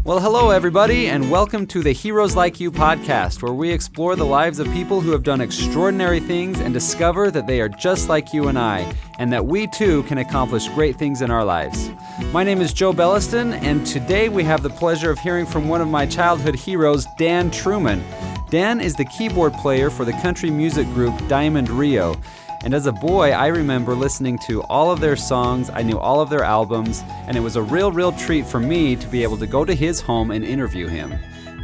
Well, hello, everybody, and welcome to the Heroes Like You podcast, where we explore the lives of people who have done extraordinary things and discover that they are just like you and I, and that we too can accomplish great things in our lives. My name is Joe Belliston, and today we have the pleasure of hearing from one of my childhood heroes, Dan Truman. Dan is the keyboard player for the country music group Diamond Rio. And as a boy, I remember listening to all of their songs, I knew all of their albums, and it was a real treat for me to be able to go to his home and interview him.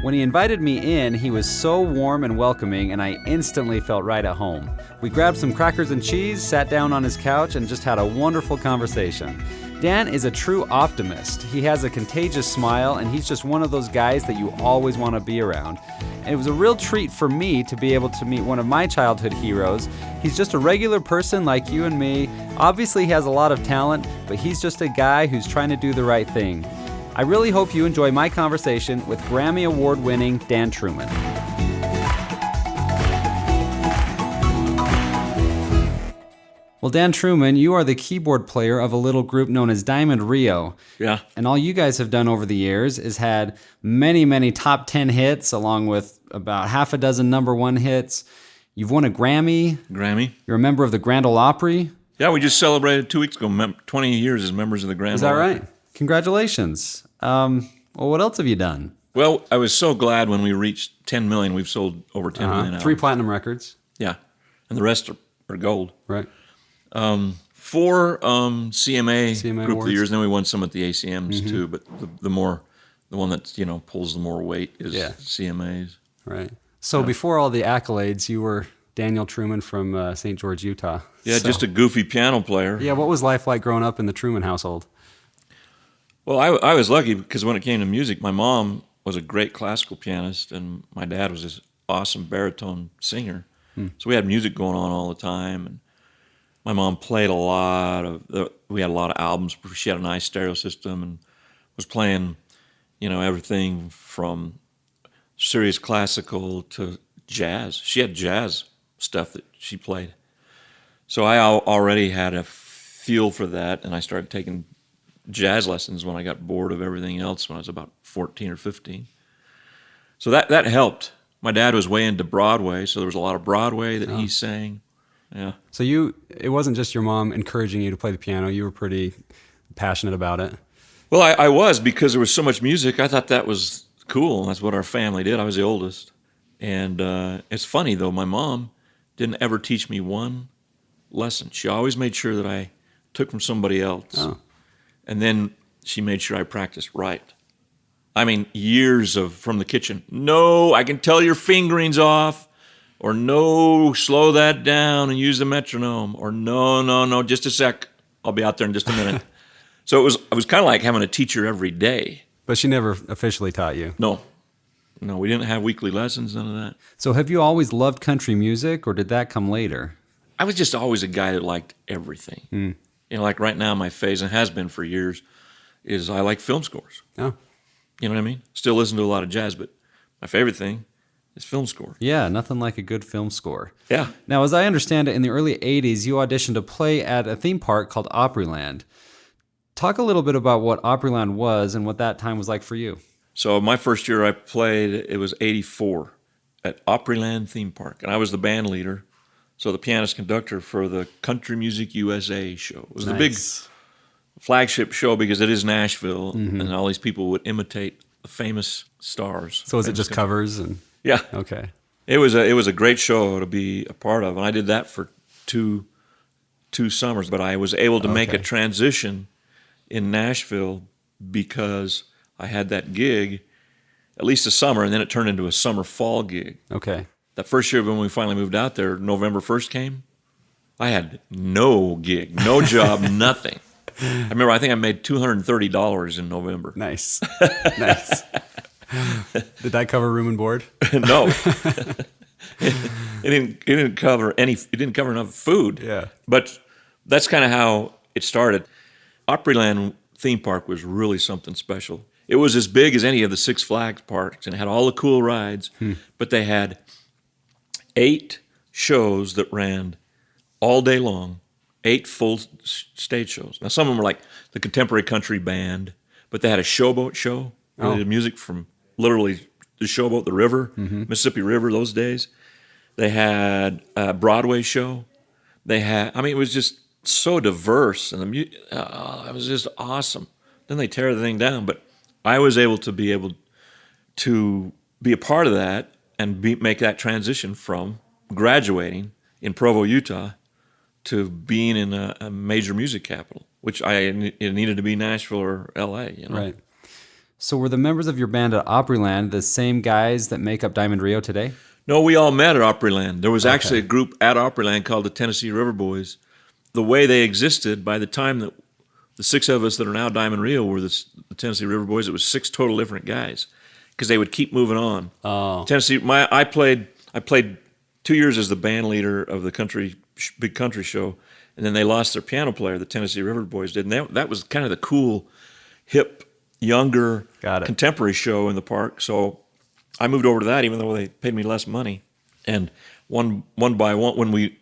When he invited me in, he was so warm and welcoming, and I instantly felt right at home. We grabbed some crackers and cheese, sat down on his couch, and just had a wonderful conversation. Dan is a true optimist. He has a contagious smile, and he's just one of those guys that you always want to be around. And it was a real treat for me to be able to meet one of my childhood heroes. He's just a regular person like you and me. Obviously, he has a lot of talent, but he's just a guy who's trying to do the right thing. I really hope you enjoy my conversation with Grammy Award-winning Dan Truman. Well, Dan Truman, you are the keyboard player of a little group known as Diamond Rio. Yeah. And all you guys have done over the years is had many top 10 hits, along with about half a dozen number one hits. You've won a Grammy. You're a member of the Grand Ole Opry. Yeah, we just celebrated 2 weeks ago, 20 years as members of the Grand Ole Opry. Is that right? Congratulations. Well, what else have you done? Well, I was so glad when we reached 10 million. We've sold over 10 million albums. 3 platinum records. Yeah, and the rest are gold. Right. 4 CMA Group awards. of the Years, and then we won some at the ACMs too. But the one that pulls the more weight is CMAs. Right. So before all the accolades, you were Daniel Truman from St. George, Utah. Yeah, just a goofy piano player. Yeah. What was life like growing up in the Truman household? Well, I was lucky because when it came to music, my mom was a great classical pianist, and my dad was this awesome baritone singer. So we had music going on all the time, and my mom played we had a lot of albums. She had a nice stereo system and was playing, everything from serious classical to jazz. She had jazz stuff that she played. So I already had a feel for that, and I started taking jazz lessons when I got bored of everything else when I was about 14 or 15. So that helped. My dad was way into Broadway, so there was a lot of Broadway that he sang. Yeah. So it wasn't just your mom encouraging you to play the piano. You were pretty passionate about it. Well, I was, because there was so much music. I thought that was cool. That's what our family did. I was the oldest. And it's funny, though. My mom didn't ever teach me one lesson. She always made sure that I took from somebody else. Oh. And then she made sure I practiced right. I mean, years from the kitchen. No, I can tell your fingering's off. Or no, slow that down and use the metronome. Or no, just a sec. I'll be out there in just a minute. So it was kind of like having a teacher every day. But she never officially taught you? No, we didn't have weekly lessons, none of that. So have you always loved country music, or did that come later? I was just always a guy that liked everything. Like right now, my phase, and has been for years, is I like film scores. Oh. You know what I mean? Still listen to a lot of jazz, but my favorite thing is film score. Yeah, nothing like a good film score. Yeah. Now, as I understand it, in the early 80s, you auditioned to play at a theme park called Opryland. Talk a little bit about what Opryland was and what that time was like for you. So my first year I played, it was 84 at Opryland Theme Park, and I was the band leader, so the pianist conductor for the Country Music USA show. It was the big flagship show because it is Nashville, and all these people would imitate the famous stars. So is it just covers? Yeah. Okay. It was a great show to be a part of, and I did that for two summers. But I was able to make a transition in Nashville because I had that gig at least a summer, and then it turned into a summer-fall gig. Okay. That first year when we finally moved out there, November 1st came, I had no gig, no job, nothing. I remember, I think I made $230 in November. Nice. Did that cover room and board? No. It didn't cover enough food. Yeah. But that's kind of how it started. Opryland theme park was really something special. It was as big as any of the Six Flags parks, and it had all the cool rides, but they had 8 shows that ran all day long, 8 full stage shows. Now, some of them were like the Contemporary Country Band, but they had a showboat show They did music from literally the show about the river, Mississippi River, those days. They had a Broadway show. They had, I mean, it was just so diverse, and it was just awesome. Then they tear the thing down, but I was able to be a part of that and make that transition from graduating in Provo, Utah, to being in a major music capital, which it needed to be Nashville or L.A. You know? Right. So were the members of your band at Opryland the same guys that make up Diamond Rio today? No, we all met at Opryland. There was actually a group at Opryland called the Tennessee River Boys. The way they existed, by the time that the six of us that are now Diamond Rio were the Tennessee River Boys, it was six total different guys because they would keep moving on. Oh. Tennessee, I played 2 years as the band leader of the big country show, and then they lost their piano player, the Tennessee River Boys did, and that was kind of the cool, hip, younger, contemporary show in the park. So I moved over to that, even though they paid me less money. And one by one, when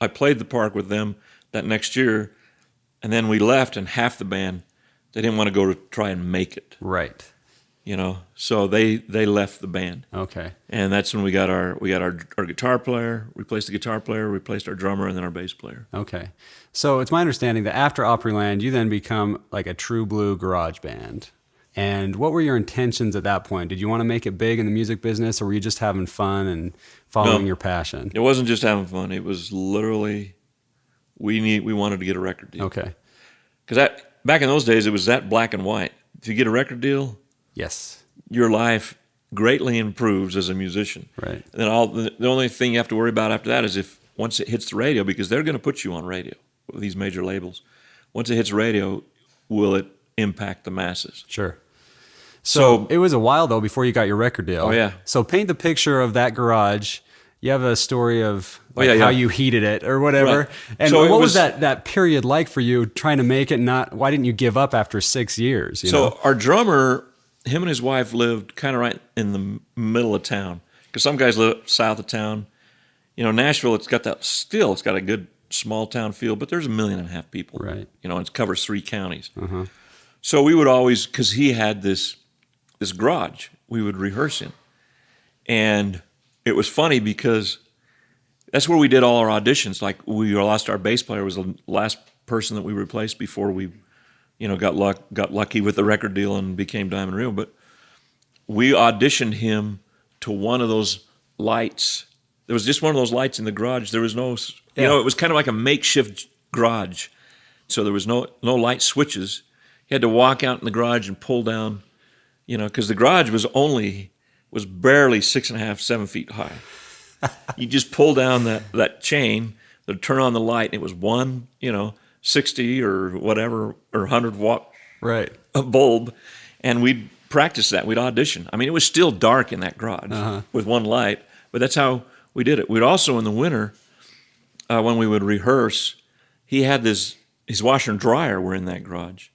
I played the park with them that next year, and then we left, and half the band, they didn't want to go to try and make it. Right. You know, so they left the band. Okay. And that's when we got our guitar player, replaced the guitar player, replaced our drummer, and then our bass player. Okay. So it's my understanding that after Opryland, you then become like a true blue garage band. And what were your intentions at that point? Did you want to make it big in the music business, or were you just having fun and following your passion? It wasn't just having fun. It was literally we wanted to get a record deal. Okay. Because back in those days, it was that black and white. If you get a record deal, yes, your life greatly improves as a musician. Right. And then the only thing you have to worry about after that is if once it hits the radio, because they're going to put you on radio with these major labels. Once it hits radio, will it impact the masses? Sure. So it was a while, though, before you got your record deal. Oh, yeah. So paint the picture of that garage. You have a story of how you heated it or whatever. Right. And so what was that period like for you trying to make it? Why didn't you give up after 6 years? You know? Our drummer, him and his wife lived kind of right in the middle of town. Because some guys live south of town. You know, Nashville, it's got a good small town feel, but there's 1.5 million people. Right. You know, it covers 3 counties. Uh-huh. So we would always, because he had this garage, we would rehearse in. And it was funny because that's where we did all our auditions. Like we lost our bass player, was the last person that we replaced before we, got lucky with the record deal and became Diamond Rio. But we auditioned him to one of those lights. There was just one of those lights in the garage. There was no, it was kind of like a makeshift garage. So there was no light switches. You had to walk out in the garage and pull down, because the garage was barely 6.5, 7 feet high. You just pull down that chain, that'd turn on the light, and it was one, 60 or whatever, or 100-watt bulb, and we'd practice that. We'd audition. I mean, it was still dark in that garage with one light, but that's how we did it. We'd also, in the winter, when we would rehearse, he had his washer and dryer were in that garage.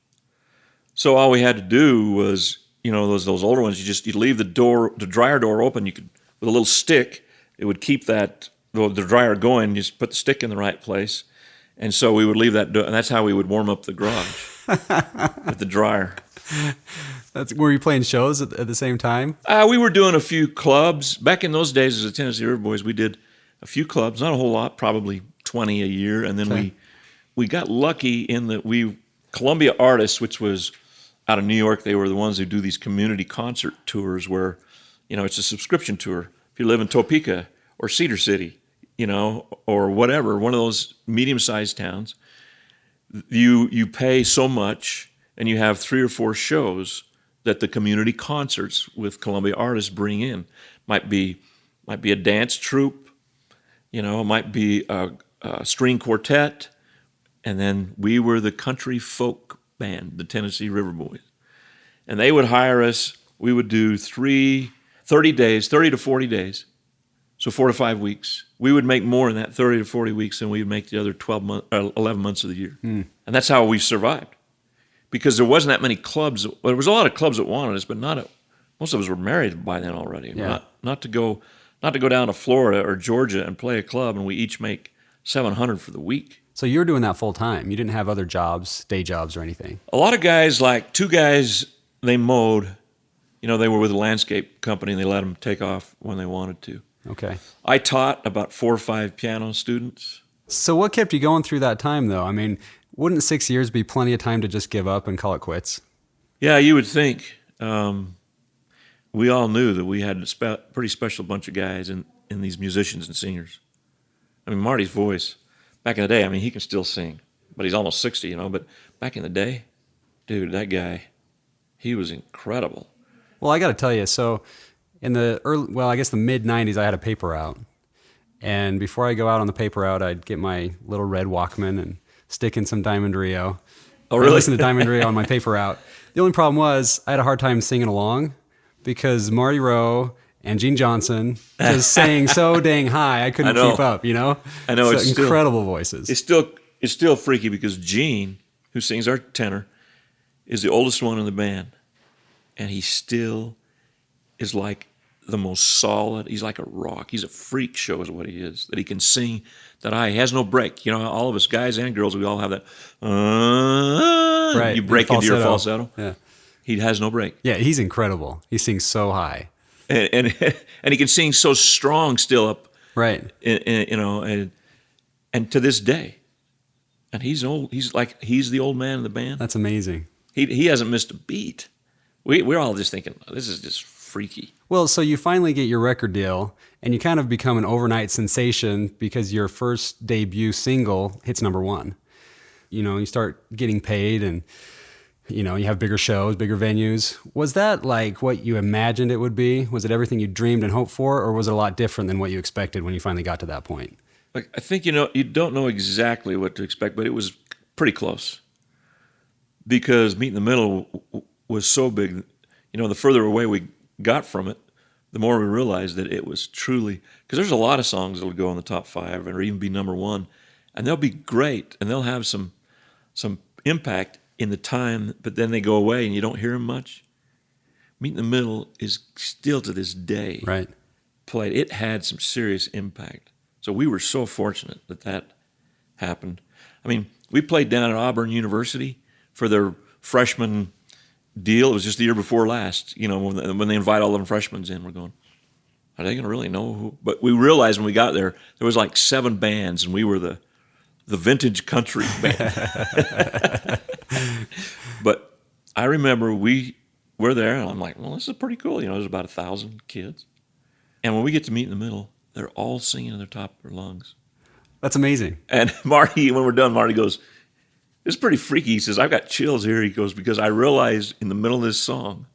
So all we had to do was, those older ones, you'd leave the dryer door open. You could, with a little stick, it would keep the dryer going. You just put the stick in the right place, and so we would leave that door, and that's how we would warm up the garage with the dryer. Were you playing shows at the same time? We were doing a few clubs back in those days as the Tennessee River Boys. We did a few clubs, not a whole lot, probably 20 a year, and then we got lucky in that Columbia Artists, which was out of New York, they were the ones who do these community concert tours where, it's a subscription tour. If you live in Topeka or Cedar City, or whatever, one of those medium-sized towns, you pay so much and you have 3 or 4 shows that the community concerts with Columbia Artists bring in. Might be a dance troupe, it might be a string quartet, and then we were the country folk band, the Tennessee River Boys. And they would hire us. We would do 30 to 40 days, so 4 to 5 weeks. We would make more in that 30 to 40 weeks than we would make the other 11 months of the year. And that's how we survived. Because there wasn't that many clubs. Well, there was a lot of clubs that wanted us, but most of us were married by then already. Yeah. Not to go down to Florida or Georgia and play a club and we each make $700 for the week. So you were doing that full time. You didn't have other jobs, day jobs or anything. A lot of guys, like 2 guys, they mowed they were with a landscape company and they let them take off when they wanted to. Okay. I taught about 4 or 5 piano students. So what kept you going through that time, though? I mean, wouldn't 6 years be plenty of time to just give up and call it quits? Yeah, you would think. We all knew that we had a pretty special bunch of guys in these musicians and singers. I mean, Marty's voice, back in the day, I mean, he can still sing, but he's almost 60, but back in the day, dude, that guy, he was incredible. Well, I got to tell you, so in the the mid-'90s, I had a paper out. And before I go out on the paper out, I'd get my little red Walkman and stick in some Diamond Rio. Oh, really? I'd listen to Diamond Rio on my paper out. The only problem was I had a hard time singing along because Marty Rowe and Gene Johnson just sang so dang high, I couldn't keep up, I know. So it's incredible voices. It's still freaky because Gene, who sings our tenor, is the oldest one in the band. And he still is like the most solid. He's like a rock. He's a freak show is what he is, that he can sing that high. He has no break. All of us, guys and girls, we all have that. Right. You break into your falsetto. Yeah. He has no break. Yeah, he's incredible. He sings so high. And he can sing so strong still up. Right. And to this day. And he's old. He's the old man in the band. That's amazing. He hasn't missed a beat. We're all just thinking, this is just freaky. Well, so you finally get your record deal, and you kind of become an overnight sensation because your first debut single hits #1. You start getting paid, and you have bigger shows, bigger venues. Was that like what you imagined it would be? Was it everything you dreamed and hoped for, or was it a lot different than what you expected when you finally got to that point? I think you don't know exactly what to expect, but it was pretty close. Because Meet in the Middle was so big, the further away we got from it, the more we realized that it was truly, because there's a lot of songs that'll go in the top 5 or even be #1, and they'll be great and they'll have some impact in the time, but then they go away and you don't hear them much. Meet in the Middle is still to this day played. It had some serious impact. So we were so fortunate that happened. I mean, we played down at Auburn University for their freshman deal. It was just the year before last, when they invite all them freshmen in, we're going, are they going to really know who? But we realized when we got there was like 7 bands, and we were the vintage country band. But I remember we were there, and I'm like, well, this is pretty cool. There's about 1,000 kids. And when we get to Meet in the Middle, they're all singing at the top of their lungs. That's amazing. And Marty, when we're done, Marty goes, it's pretty freaky. He says, I've got chills here. He goes, because I realized in the middle of this song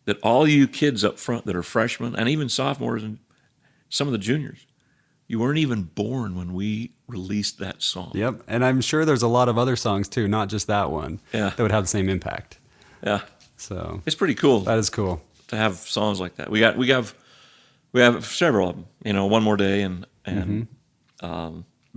that all you kids up front that are freshmen and even sophomores and some of the juniors, you weren't even born when we released that song. Yep. And I'm sure there's a lot of other songs too, not just that one, that would have the same impact. Yeah. So it's pretty cool. That is cool. To have songs like that. We have several of them, One More Day and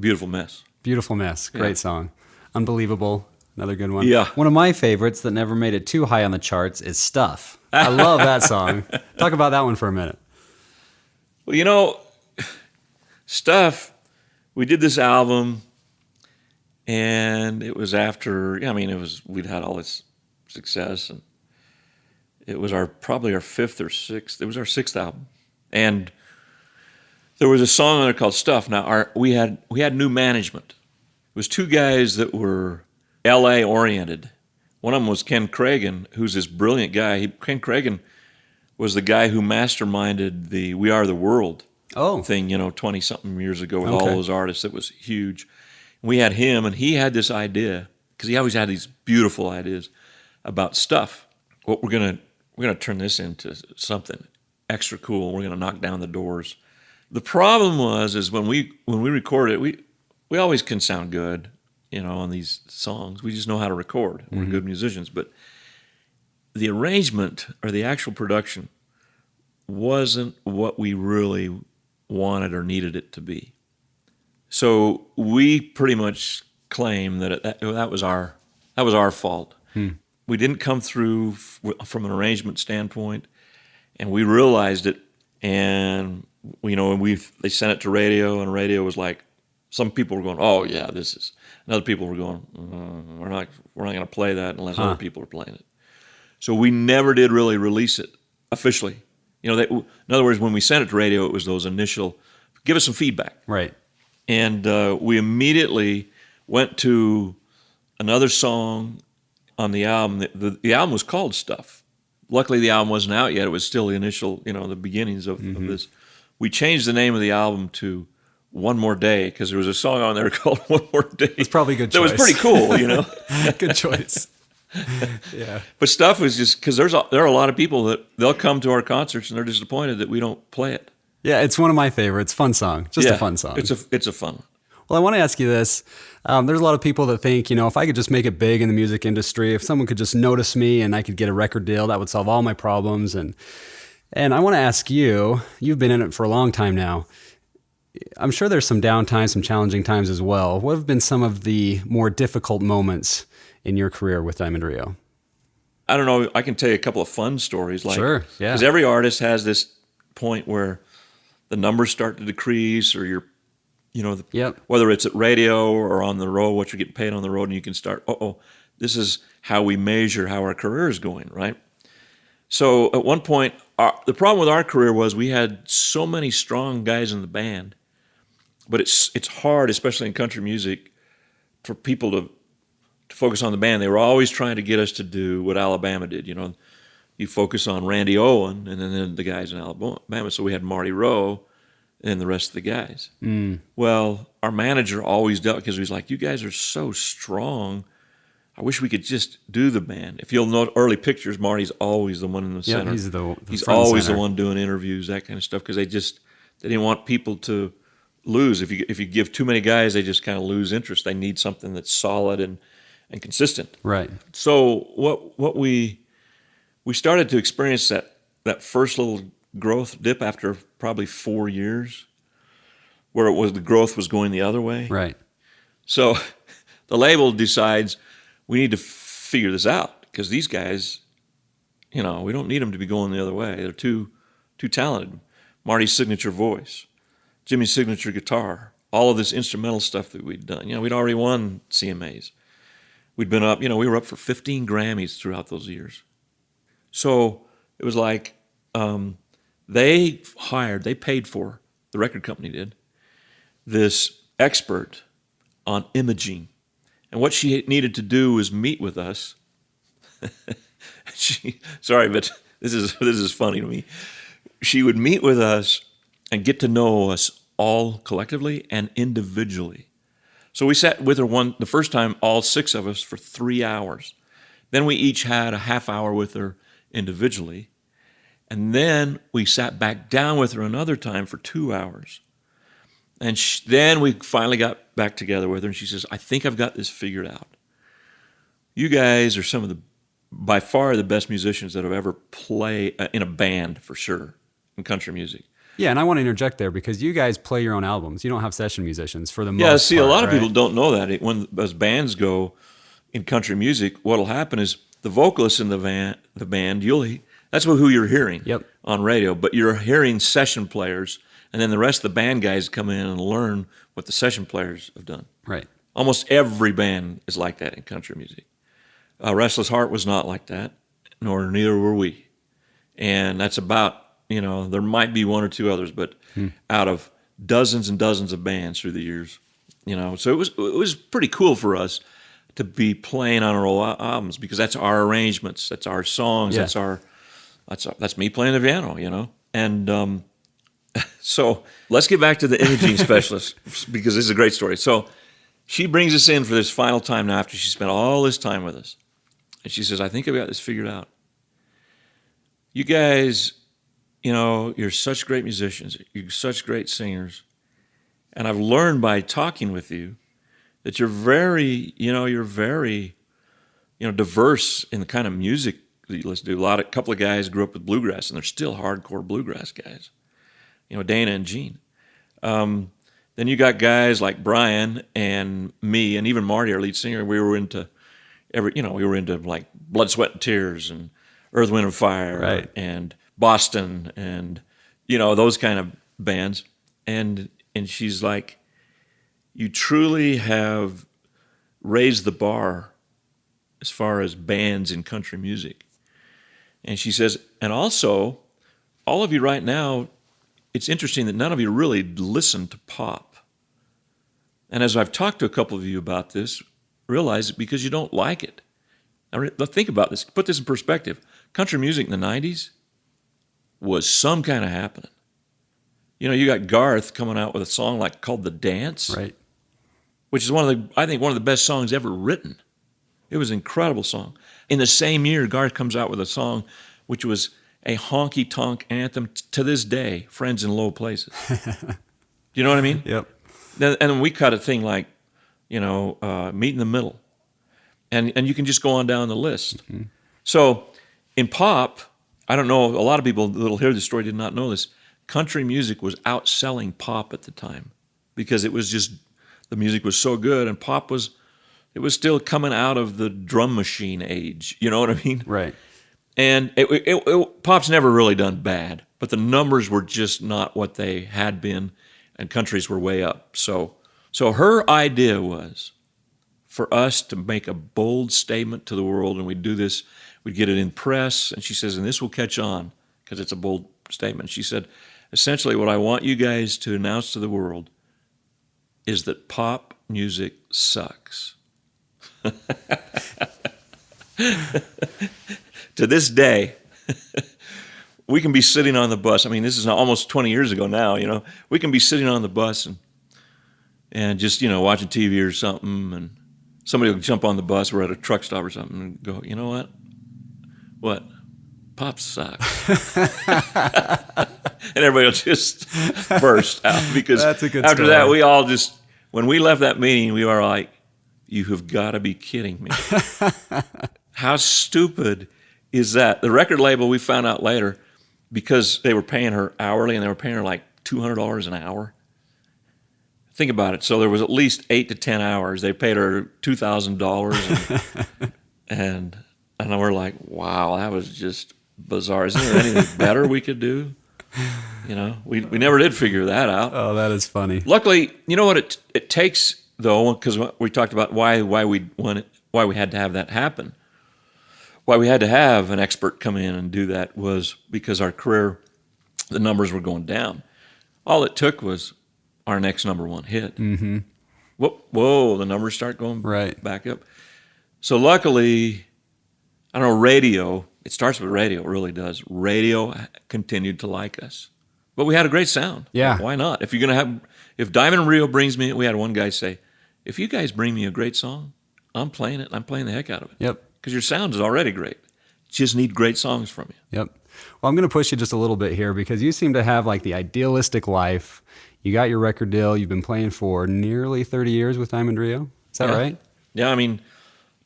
Beautiful Mess. Beautiful Mess. Great song. Unbelievable. Another good one. Yeah. One of my favorites that never made it too high on the charts is Stuff. I love that song. Talk about that one for a minute. Well, Stuff, we did this album, and it was after, we'd had all this success, and it was probably our 5th or 6th. It was our 6th album. And there was a song on there called Stuff. Now, we had new management. It was 2 guys that were L.A. oriented. One of them was Ken Cragen, who's this brilliant guy. Ken Cragen was the guy who masterminded the We Are the World thing, 20-something years ago with all those artists. It was huge. We had him, and he had this idea, because he always had these beautiful ideas about Stuff. What we're gonna turn this into something extra cool. We're gonna knock down the doors. The problem is when we record it, we always can sound good, on these songs. We just know how to record. We're good musicians. But the arrangement or the actual production wasn't what we really wanted or needed it to be. So we pretty much claim that that was our fault. We didn't come through from an arrangement standpoint, and we realized it. And they sent it to radio, and radio was like, some people were going, "Oh yeah, this is," and other people were going, "We're not going to play that unless other people are playing it." So we never did really release it officially. In other words, when we sent it to radio, it was those initial, give us some feedback. Right. And we immediately went to another song on the album. The album was called Stuff. Luckily, the album wasn't out yet. It was still the initial, the beginnings of this. We changed the name of the album to One More Day because there was a song on there called One More Day. It's probably a good choice. That was pretty cool, Good choice. Yeah. But Stuff was just because there are a lot of people that they'll come to our concerts and they're disappointed that we don't play it. Yeah, it's one of my favorites. Fun song. Just a fun song. It's a fun one. Well, I want to ask you this. There's a lot of people that think, if I could just make it big in the music industry, if someone could just notice me and I could get a record deal, that would solve all my problems. And I want to ask you, you've been in it for a long time now. I'm sure there's some downtime, some challenging times as well. What have been some of the more difficult moments in your career with Diamond Rio? I don't know. I can tell you a couple of fun stories. Sure, yeah. Because every artist has this point where the numbers start to decrease, or you're, whether it's at radio or on the road, what you're getting paid on the road, and you can start, this is how we measure how our career is going, right? So at one point, the problem with our career was we had so many strong guys in the band, but it's hard, especially in country music, for people to focus on the band. They were always trying to get us to do what Alabama did. You focus on Randy Owen and then the guys in Alabama. So we had Marty Rowe and the rest of the guys. Well, our manager always dealt, because he was like, you guys are so strong. I wish we could just do the band. If you'll note early pictures, Marty's always the one in the center. He's always the one doing interviews, that kind of stuff, because they didn't want people to lose. If you give too many guys, they just kind of lose interest. They need something that's solid and consistent. Right. So what we started to experience that first little growth dip after probably 4 years, where the growth was going the other way. Right. So the label decides we need to figure this out, because these guys, we don't need them to be going the other way. They're too talented. Marty's signature voice, Jimmy's signature guitar, all of this instrumental stuff that we'd done. We'd already won CMAs. We'd been up, we were up for 15 Grammys throughout those years. So it was like they paid for, the record company did, this expert on imaging. And what she needed to do was meet with us. Sorry, but this is funny to me. She would meet with us and get to know us all collectively and individually. So we sat with her the first time, all 6 of us, for 3 hours. Then we each had a half hour with her individually. And then we sat back down with her another time for 2 hours. And then we finally got back together with her, and she says, I think I've got this figured out. You guys are some of by far the best musicians that have ever played in a band, for sure, in country music. Yeah, and I want to interject there, because you guys play your own albums. You don't have session musicians for the most part. Yeah, see, a lot of right? people don't know that. As bands go in country music, what'll happen is the vocalist in the band, that's who you're hearing on radio, but you're hearing session players, and then the rest of the band guys come in and learn what the session players have done. Right. Almost every band is like that in country music. Restless Heart was not like that, neither were we. And that's about, there might be 1 or 2 others, but out of dozens and dozens of bands through the years, so it was pretty cool for us to be playing on our old albums, because that's our arrangements, that's our songs, that's me playing the piano, and so let's get back to the imaging specialist, because this is a great story. So she brings us in for this final time now, after she spent all this time with us, and she says, I think I've got this figured out. You guys, you're such great musicians, you're such great singers, and I've learned by talking with you that you're very diverse in the kind of music that you listen to. A couple of guys grew up with bluegrass, and they're still hardcore bluegrass guys. Dana and Gene. Then you got guys like Brian and me, and even Marty, our lead singer. We were into like Blood, Sweat, and Tears, and Earth, Wind, and Fire, right, and Boston, and those kind of bands. And she's like, you truly have raised the bar as far as bands in country music. And she says, and also, all of you right now, it's interesting that none of you really listen to pop. And as I've talked to a couple of you about this, realize it because you don't like it. Now, think about this. Put this in perspective. Country music in the 90s was some kind of happening. You know, you got Garth coming out with a song called The Dance, Right. which is I think one of the best songs ever written. It was an incredible song. In the same year, Garth comes out with a song which was a honky-tonk anthem to this day, Friends in Low Places. You know what I mean? Yep. And then we cut a thing like, Meet in the Middle. And you can just go on down the list. Mm-hmm. So in pop, I don't know, a lot of people that'll hear this story did not know this. Country music was outselling pop at the time because it was just, the music was so good, and pop was still coming out of the drum machine age. You know what I mean? Right. And pop's never really done bad, but the numbers were just not what they had been, and countries were way up. So her idea was for us to make a bold statement to the world, and we'd do this, we'd get it in press, and she says, and this will catch on because it's a bold statement. She said, essentially what I want you guys to announce to the world is that pop music sucks. To this day, we can be sitting on the bus. I mean, this is almost 20 years ago now, you know. We can be sitting on the bus and just, watching TV or something, and somebody will jump on the bus. We're at a truck stop or something and go, you know what? What? Pop sucks. And everybody will just burst out because That's a good after story. that, we all just, when we left that meeting, we were like, you have got to be kidding me. How stupid is that? The record label, we found out later, because they were paying her hourly and they were paying her like $200 an hour. Think about it. So there was at least 8 to 10 hours. They paid her $2,000. and we're like, wow, that was just bizarre. Isn't there anything better we could do? We never did figure that out. Oh, that is funny. Luckily, you know what it takes, though, because we talked about why we had to have that happen. Why we had to have an expert come in and do that was because our career, the numbers were going down. All it took was our next number one hit. Mm-hmm. Whoa, the numbers start going back up. So luckily, I don't know, radio, it starts with radio, it really does. Radio continued to like us. But we had a great sound. Yeah. Why not? If Diamond Rio brings me, we had one guy say, if you guys bring me a great song, I'm playing it. I'm playing the heck out of it. Yep. Because your sound is already great. Just need great songs from you. Yep. Well, I'm going to push you just a little bit here because you seem to have like the idealistic life. You got your record deal. You've been playing for nearly 30 years with Diamond Rio. Is that right? Yeah, I mean,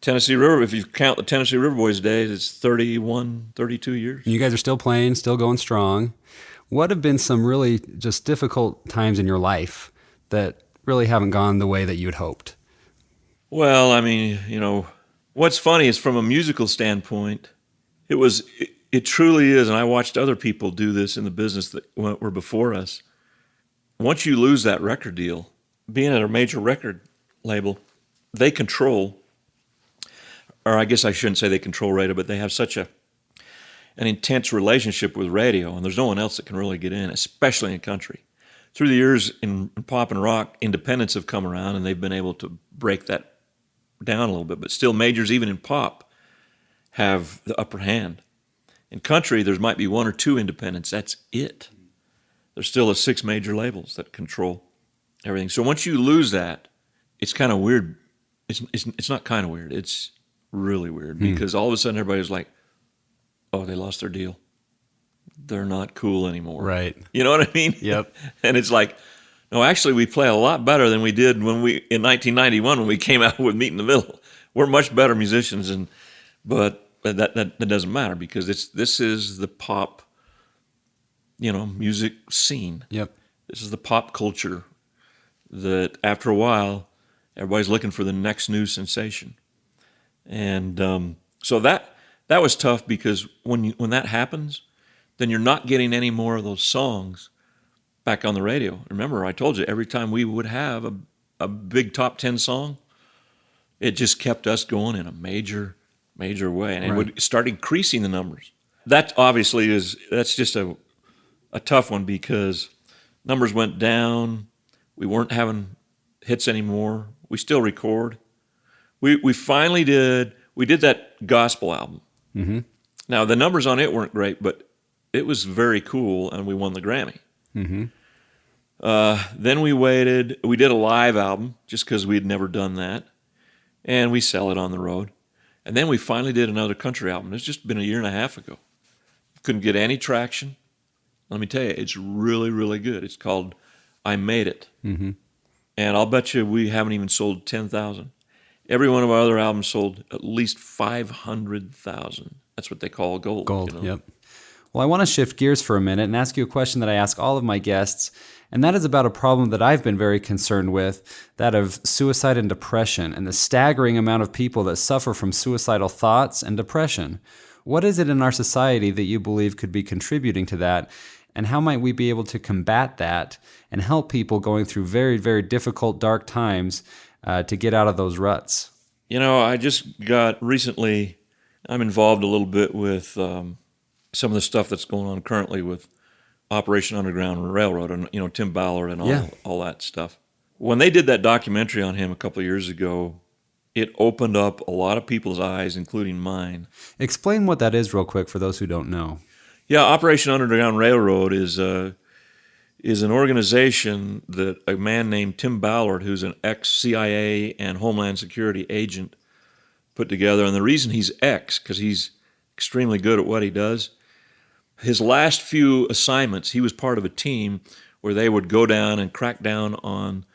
Tennessee River, if you count the Tennessee River Boys days, it's 31, 32 years. And you guys are still playing, still going strong. What have been some really just difficult times in your life that really haven't gone the way that you had hoped? Well, I mean, what's funny is from a musical standpoint, it truly is, and I watched other people do this in the business that were before us. Once you lose that record deal, being at a major record label, they control, or I guess I shouldn't say they control radio, but they have such an intense relationship with radio, and there's no one else that can really get in, especially in country. Through the years in pop and rock, independents have come around, and they've been able to break that down a little bit, but still majors, even in pop, have the upper hand. In country, there might be 1 or 2 independents. That's it. There's still 6 major labels that control everything. So once you lose that, it's kind of weird. It's not kind of weird. It's really weird because all of a sudden everybody's like, oh, they lost their deal. They're not cool anymore. Right. You know what I mean? Yep. And it's like, no, actually, we play a lot better than we did in 1991 when we came out with Meet in the Middle. We're much better musicians, but that doesn't matter because this is the pop, music scene. Yep. This is the pop culture that after a while, everybody's looking for the next new sensation, and so that was tough because when that happens, then you're not getting any more of those songs back on the radio. Remember, I told you, every time we would have a big top 10 song, it just kept us going in a major, major way. And it would start increasing the numbers. That obviously that's just a a tough one because numbers went down. We weren't having hits anymore. We still record. We finally did that gospel album. Mm-hmm. Now, the numbers on it weren't great, but it was very cool, and we won the Grammy. Mm-hmm. Then we waited. We did a live album just because we had never done that, and we sell it on the road. And then we finally did another country album. It's just been a year and a half ago. Couldn't get any traction. Let me tell you, it's really, really good. It's called I Made It. Mm-hmm. And I'll bet you we haven't even sold 10,000. Every one of our other albums sold at least 500,000. That's what they call gold. Gold, yep. Well, I want to shift gears for a minute and ask you a question that I ask all of my guests, and that is about a problem that I've been very concerned with, that of suicide and depression, and the staggering amount of people that suffer from suicidal thoughts and depression. What is it in our society that you believe could be contributing to that, and how might we be able to combat that and help people going through very, very difficult, dark times to get out of those ruts? I just got recently, I'm involved a little bit with some of the stuff that's going on currently with Operation Underground Railroad and, Tim Ballard and all that stuff. When they did that documentary on him a couple of years ago, it opened up a lot of people's eyes, including mine. Explain what that is real quick for those who don't know. Yeah, Operation Underground Railroad is an organization that a man named Tim Ballard, who's an ex-CIA and Homeland Security agent, put together. And the reason he's ex, because he's extremely good at what he does, his last few assignments, he was part of a team where they would go down and crack down on,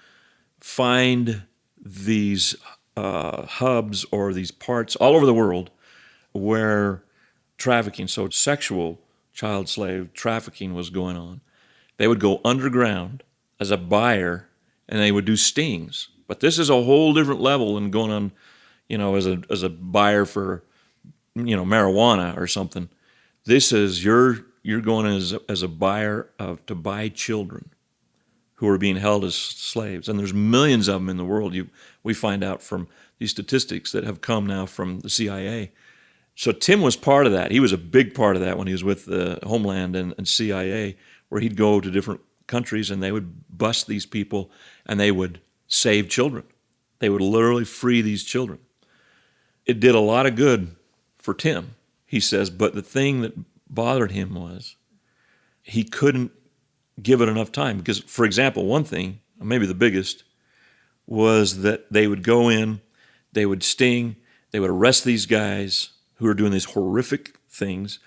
find these hubs or these parts all over the world where trafficking, so sexual child slave trafficking was going on. They would go underground as a buyer and they would do stings. But this is a whole different level than going on, as a buyer for, marijuana or something. This is you're going as a buyer to buy children who are being held as slaves. And there's millions of them in the world. We find out from these statistics that have come now from the CIA. So Tim was part of that. He was a big part of that when he was with the Homeland and CIA, where he'd go to different countries and they would bust these people and they would save children. They would literally free these children. It did a lot of good for Tim, he says, but the thing that bothered him was he couldn't give it enough time. Because, for example, one thing, maybe the biggest, was that they would go in, they would sting, they would arrest these guys who are doing these horrific things.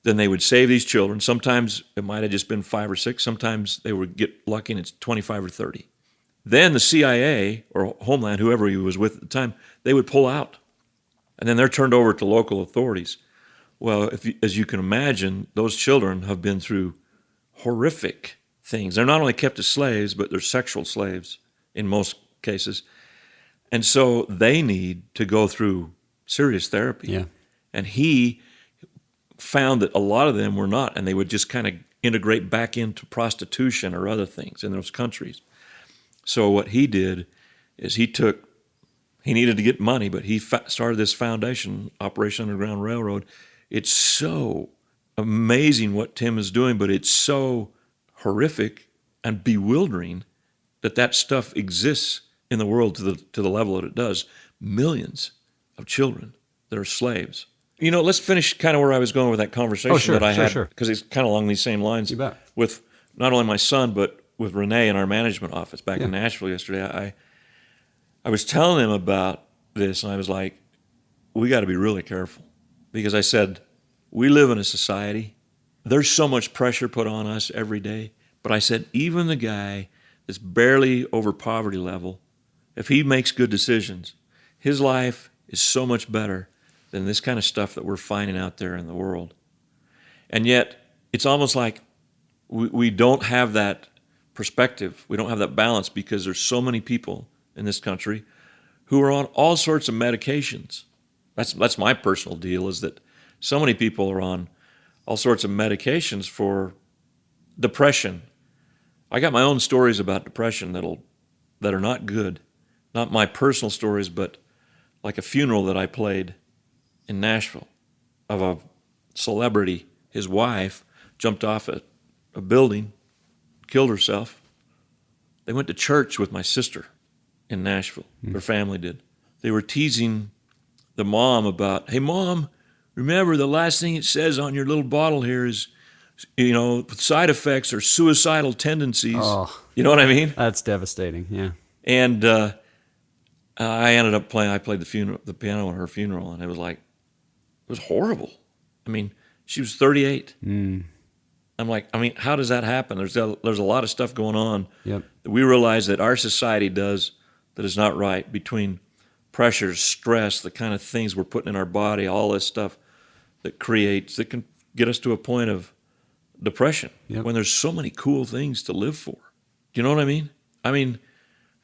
Then they would save these children. Sometimes it might have just been 5 or 6. Sometimes they would get lucky and it's 25 or 30. Then the CIA or Homeland, whoever he was with at the time, they would pull out. And then they're turned over to local authorities. Well, as you can imagine, those children have been through horrific things. They're not only kept as slaves, but they're sexual slaves in most cases. And so they need to go through serious therapy. Yeah. And he found that a lot of them were not, and they would just kind of integrate back into prostitution or other things in those countries. So what he did is he needed to get money, but he started this foundation, Operation Underground Railroad. It's so amazing what Tim is doing, but it's so horrific and bewildering that stuff exists in the world to the level that it does. Millions of children that are slaves. Let's finish kind of where I was going with that conversation that I had, because it's kind of along these same lines with not only my son, but with Renee in our management office back in Nashville yesterday. I was telling them about this, and I was like, we got to be really careful. Because I said, we live in a society, there's so much pressure put on us every day, but I said, even the guy that's barely over poverty level, if he makes good decisions, his life is so much better than this kind of stuff that we're finding out there in the world. And yet, it's almost like we don't have that perspective. We don't have that balance because there's so many people in this country who are on all sorts of medications. That's my personal deal, is that so many people are on all sorts of medications for depression. I got my own stories about depression that are not good. Not my personal stories, but like a funeral that I played in Nashville of a celebrity. His wife jumped off a a building, killed herself. They went to church with my sister in Nashville. Their family did. They were teasing the mom about, hey, Mom, remember the last thing it says on your little bottle here is, side effects or suicidal tendencies. Oh, you know what I mean? that's devastating. Yeah. And I ended up I played the piano at her funeral, and it was horrible. I mean, she was 38. I'm like, how does that happen? There's a lot of stuff going on Yep. that we realize that our society does that is not right, between pressures, stress, the kind of things we're putting in our body, all this stuff that can get us to a point of depression. Yep. When there's so many cool things to live for. Do you know what I mean?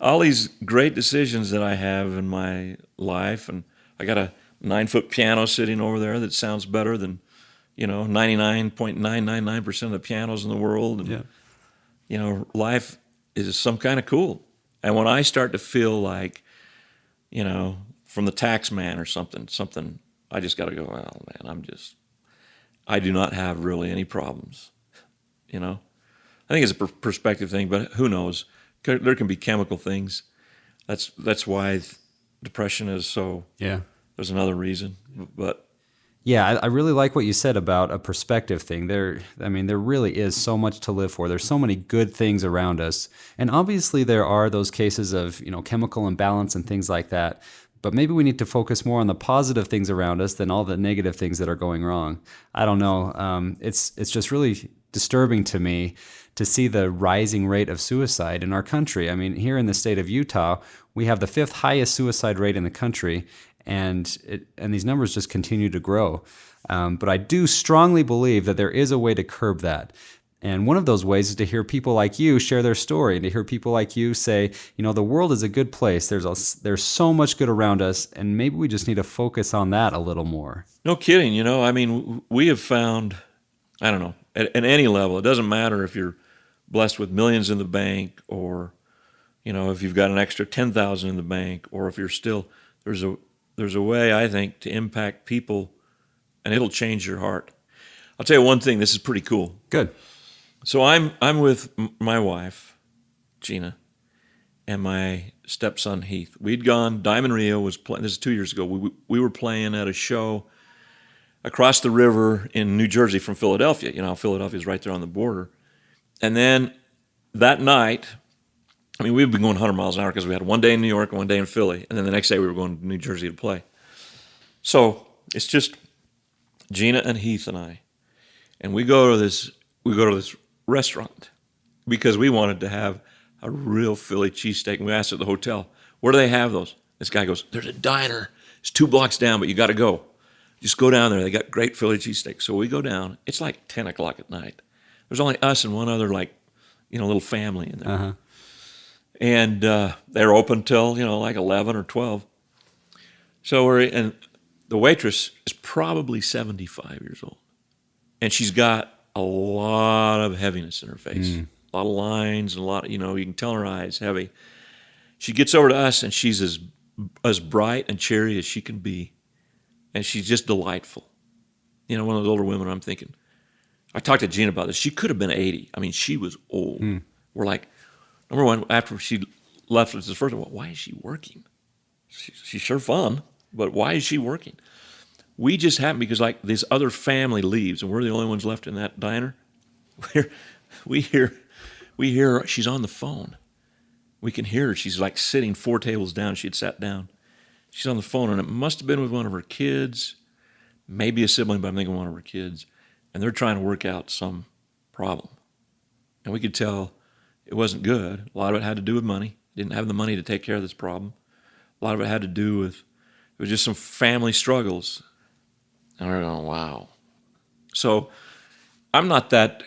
All these great decisions that I have in my life, and I got a 9-foot piano sitting over there that sounds better than 99.999% of the pianos in the world. And, life is some kind of cool. And when I start to feel like, from the tax man or something, I just got to go, well, man, I do not have really any problems. I think it's a perspective thing, but who knows? There can be chemical things. That's why depression is so. Yeah. There's another reason, but. Yeah, I really like what you said about a perspective thing. There really is so much to live for. There's so many good things around us. And obviously there are those cases of, chemical imbalance and things like that. But maybe we need to focus more on the positive things around us than all the negative things that are going wrong. I don't know. It's just really disturbing to me to see the rising rate of suicide in our country. Here in the state of Utah, we have the 5th highest suicide rate in the country. And these numbers just continue to grow. But I do strongly believe that there is a way to curb that. And one of those ways is to hear people like you share their story, and to hear people like you say, the world is a good place. There's so much good around us, and maybe we just need to focus on that a little more. No kidding. We have found, I don't know, at any level, it doesn't matter if you're blessed with millions in the bank, or, if you've got an extra 10,000 in the bank, or if you're still, there's a way, I think, to impact people, and it'll change your heart. I'll tell you one thing. This is pretty cool. Good. So I'm with my wife, Gina, and my stepson, Heath. We'd gone, Diamond Rio was playing, this is 2 years ago. We were playing at a show across the river in New Jersey from Philadelphia. Philadelphia's right there on the border. And then that night, we've been going 100 miles an hour because we had one day in New York and one day in Philly. And then the next day we were going to New Jersey to play. So it's just Gina and Heath and I. And we go to this restaurant because we wanted to have a real Philly cheesesteak. And we asked at the hotel, where do they have those? This guy goes, there's a diner. It's 2 blocks down, but you got to go. Just go down there. They got great Philly cheesesteak. So we go down. It's like 10 o'clock at night. There's only us and one other little family in there. Uh-huh. And they're open till, like 11 or 12. So and the waitress is probably 75 years old. And she's got a lot of heaviness in her face. A lot of lines and a lot of, you can tell in her eyes, heavy. She gets over to us and she's as bright and cheery as she can be. And she's just delightful. One of those older women. I'm thinking, I talked to Gina about this. She could have been 80. She was old. We're like, number one, after she left us the first one, why is she working? She's sure fun, but why is she working? We just happened because this other family leaves and we're the only ones left in that diner. We hear her, she's on the phone. We can hear her. She's sitting 4 tables down. She had sat down. She's on the phone, and it must have been with one of her kids, maybe a sibling, but I'm thinking one of her kids. And they're trying to work out some problem. And we could tell it wasn't good. A lot of it had to do with money. Didn't have the money to take care of this problem. A lot of it had to do with, it was just some family struggles. And we're going, wow. So I'm not that,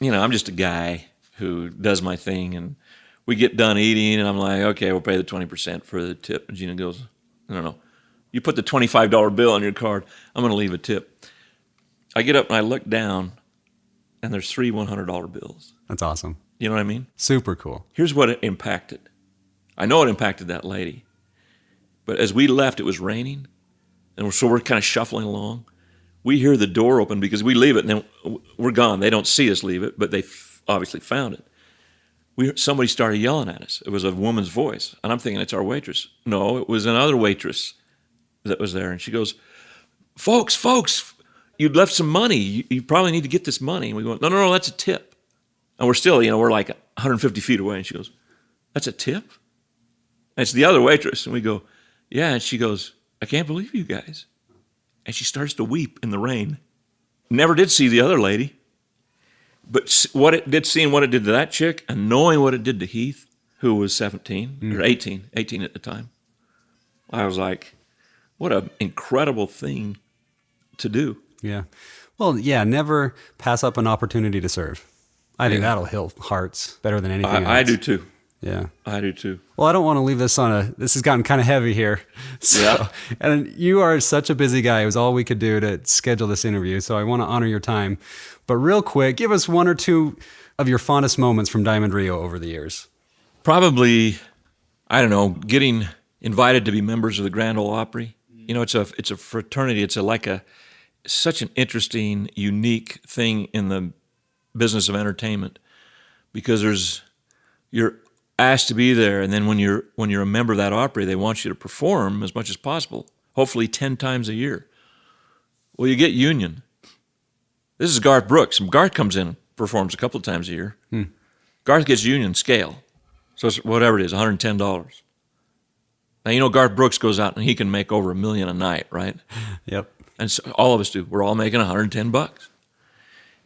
I'm just a guy who does my thing. And we get done eating, and I'm like, okay, we'll pay the 20% for the tip. And Gina goes, no. You put the $25 bill on your card. I'm going to leave a tip. I get up and I look down, and there's 3 $100 bills. That's awesome. You know what I mean? Super cool. Here's what it impacted. I know it impacted that lady. But as we left, it was raining. And so we're kind of shuffling along. we hear the door open because we leave it and then we're gone. They don't see us leave it, but they obviously found it. Somebody started yelling at us. It was a woman's voice. And I'm thinking, it's our waitress. No, it was another waitress that was there. And she goes, folks, you'd left some money. You probably need to get this money. And we go, no, that's a tip. And we're still, we're like 150 feet away. And she goes, that's a tip? And it's the other waitress. And we go, yeah. And she goes, I can't believe you guys. And she starts to weep in the rain. Never did see the other lady. But seeing what it did to that chick and knowing what it did to Heath, who was 17 or 18 at the time, I was like, what an incredible thing to do. Yeah. Well, yeah, never pass up an opportunity to serve. I think that'll heal hearts better than anything else. I do too. Yeah. I do too. Well, I don't want to leave this this has gotten kind of heavy here. So, yeah. And you are such a busy guy. It was all we could do to schedule this interview. So I want to honor your time. But real quick, give us one or two of your fondest moments from Diamond Rio over the years. Probably, I don't know, getting invited to be members of the Grand Ole Opry. It's a fraternity. It's such an interesting, unique thing in the business of entertainment, because you're asked to be there, and then when you're a member of that Opry, they want you to perform as much as possible, hopefully 10 times a year. Well, you get union. This is Garth Brooks. Garth comes in and performs a couple of times a year. Garth gets union scale, so it's whatever it is, $110. Now, Garth Brooks goes out and he can make over $1 million a night, right? Yep. And so all of us do. We're all making $110.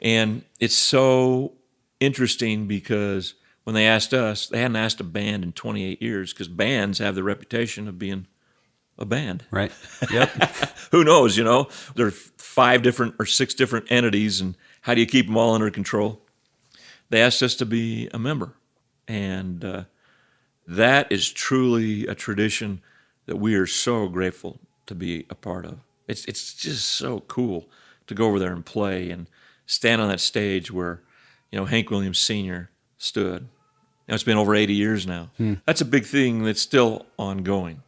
And it's so interesting because when they asked us, they hadn't asked a band in 28 years, because bands have the reputation of being a band. Right. Yep. Who knows, There are 5 different or 6 different entities, and how do you keep them all under control? They asked us to be a member. And that is truly a tradition that we are so grateful to be a part of. It's just so cool to go over there and play and stand on that stage where, Hank Williams Sr. stood. It's been over 80 years now. That's a big thing that's still ongoing.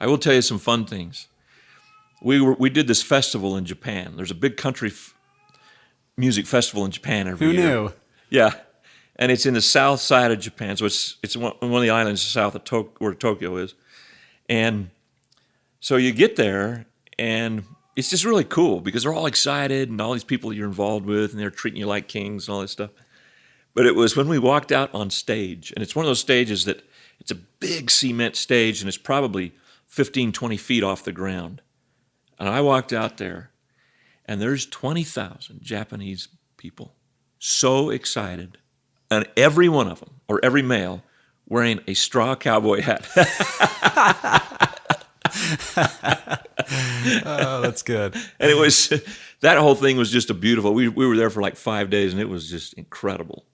I will tell you some fun things. We did this festival in Japan. There's a big country music festival in Japan every year. Who knew? Yeah. And it's in the south side of Japan, so it's one of the islands south of where Tokyo is. And so you get there, and it's just really cool because they're all excited, and all these people you're involved with, and they're treating you like kings and all this stuff. But it was when we walked out on stage, and it's one of those stages that it's a big cement stage, and it's probably 15, 20 feet off the ground. And I walked out there, and there's 20,000 Japanese people so excited, and every one of them, or every male, wearing a straw cowboy hat. Oh, that's good. And it was, that whole thing was just a beautiful, we were there for like 5 days, and it was just incredible.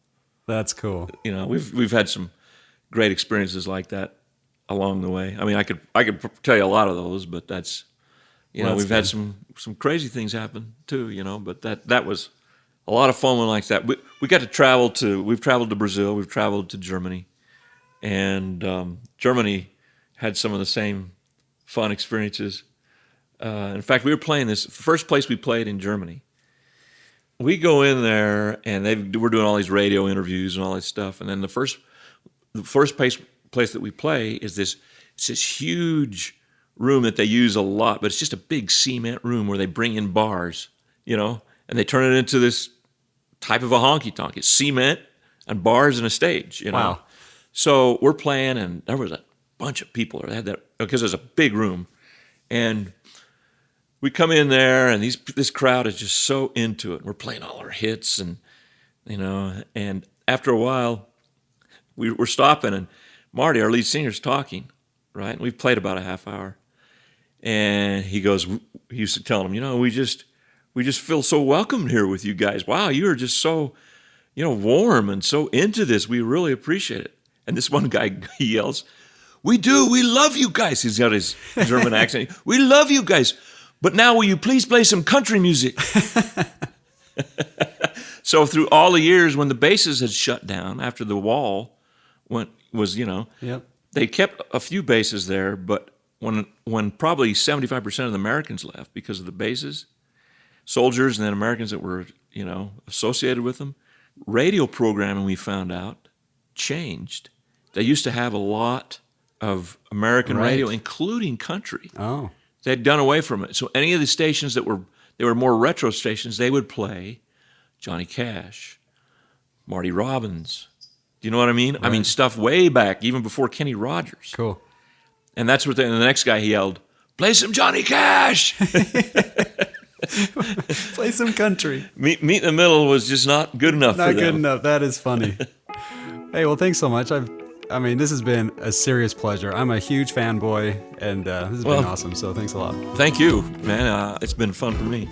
That's cool. We've had some great experiences like that along the way. I mean, I could tell you a lot of those, but that's, Well, we've had some crazy things happen too, but that was a lot of fun when like that. We got to we've traveled to Brazil, we've traveled to Germany, and Germany had some of the same fun experiences. In fact, we were playing the first place we played in Germany. We go in there, and we're doing all these radio interviews and all this stuff, and then the first place that we play is this huge room that they use a lot, but it's just a big cement room where they bring in bars, and they turn it into this type of a honky-tonk. It's cement and bars and a stage, Wow. So we're playing, and there was a bunch of people. They had that because there's a big room, and we come in there, and this crowd is just so into it. We're playing all our hits, and and after a while, we're stopping, and Marty, our lead singer, is talking, right? And we've played about a half hour, and he used to tell them, we just feel so welcome here with you guys. Wow, you are just so, warm and so into this. We really appreciate it. And this one guy, he yells, "We do. We love you guys." He's got his German accent. "We love you guys. But now will you please play some country music?" So through all the years when the bases had shut down after the wall Yep. they kept a few bases there, but when probably 75% of the Americans left because of the bases, soldiers and then Americans that were, associated with them. Radio programming, we found out, changed. They used to have a lot of American radio, including country. Oh. They'd done away from it. So any of the stations that were more retro stations, they would play Johnny Cash, Marty Robbins. Do you know what I mean? Right. I mean, stuff way back, even before Kenny Rogers. Cool. And that's what and the next guy, he yelled, "Play some Johnny Cash!" Play some country. Meet in the Middle was just not good enough for them. Not good enough. That is funny. Hey, well, thanks so much. This has been a serious pleasure. I'm a huge fanboy, and this has been awesome, so thanks a lot. Thank you, man. It's been fun for me.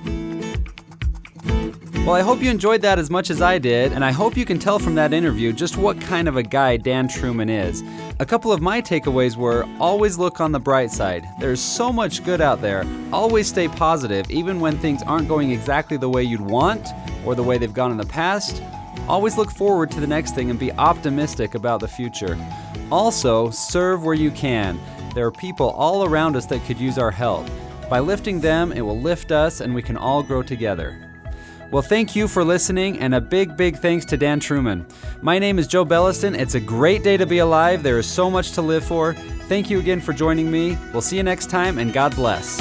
Well, I hope you enjoyed that as much as I did, and I hope you can tell from that interview just what kind of a guy Dan Truman is. A couple of my takeaways were, always look on the bright side. There's so much good out there. Always stay positive, even when things aren't going exactly the way you'd want or the way they've gone in the past. Always look forward to the next thing and be optimistic about the future. Also, serve where you can. There are people all around us that could use our help. By lifting them, it will lift us and we can all grow together. Well, thank you for listening, and a big, big thanks to Dan Truman. My name is Joe Belliston. It's a great day to be alive. There is so much to live for. Thank you again for joining me. We'll see you next time, and God bless.